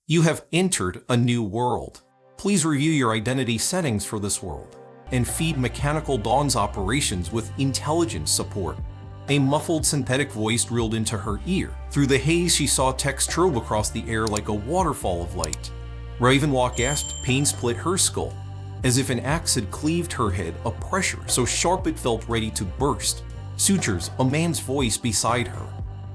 You have entered a new world. Please review your identity settings for this world and feed Mechanical Dawn's operations with intelligence support. A muffled synthetic voice drilled into her ear. Through the haze, she saw text strobe across the air like a waterfall of light. Ravenlock gasped, pain split her skull. As if an axe had cleaved her head, a pressure so sharp it felt ready to burst. Sutures, a man's voice beside her.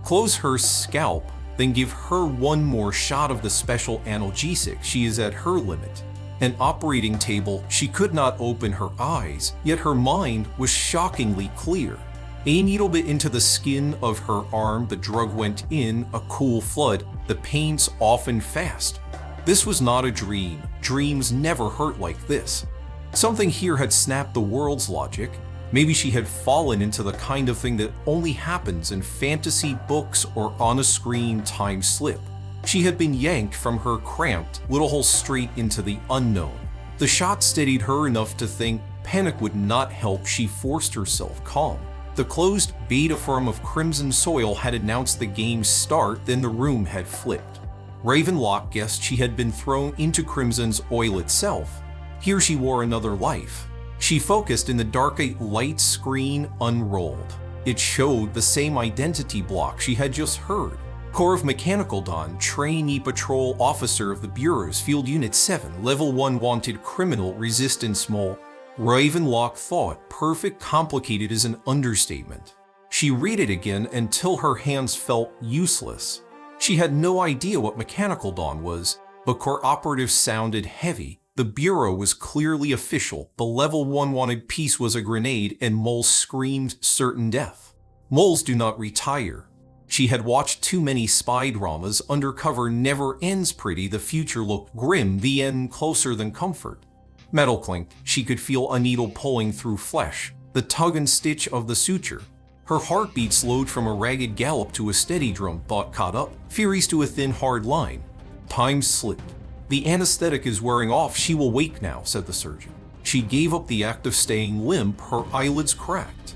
Close her scalp, then give her one more shot of the special analgesic. She is at her limit. An operating table, she could not open her eyes, yet her mind was shockingly clear. A needle bit into the skin of her arm, the drug went in, a cool flood, the pains often fast. This was not a dream. Dreams never hurt like this. Something here had snapped the world's logic. Maybe she had fallen into the kind of thing that only happens in fantasy books or on a screen time slip. She had been yanked from her cramped little hole straight into the unknown. The shot steadied her enough to think panic would not help. She forced herself calm. The closed beta forum of Crimson Soil had announced the game's start, then the room had flipped. Ravenlock guessed she had been thrown into Crimson's oil itself. Here she wore another life. She focused in the dark, a light screen unrolled. It showed the same identity block she had just heard. Core of Mechanical Dawn, trainee patrol officer of the Bureau's Field Unit 7, Level 1 wanted criminal, resistance mole. Ravenlock thought perfect complicated is an understatement. She read it again until her hands felt useless. She had no idea what Mechanical Dawn was, but cooperative sounded heavy. The Bureau was clearly official. The Level 1 wanted piece was a grenade, and Mole screamed certain death. Moles do not retire. She had watched too many spy dramas. Undercover never ends pretty. The future looked grim, the end closer than comfort. Metal clinked. She could feel a needle pulling through flesh, the tug and stitch of the suture. Her heartbeat slowed from a ragged gallop to a steady drum. Thought caught up, furies to a thin, hard line. Time slipped. The anesthetic is wearing off. She will wake now, said the surgeon. She gave up the act of staying limp. Her eyelids cracked.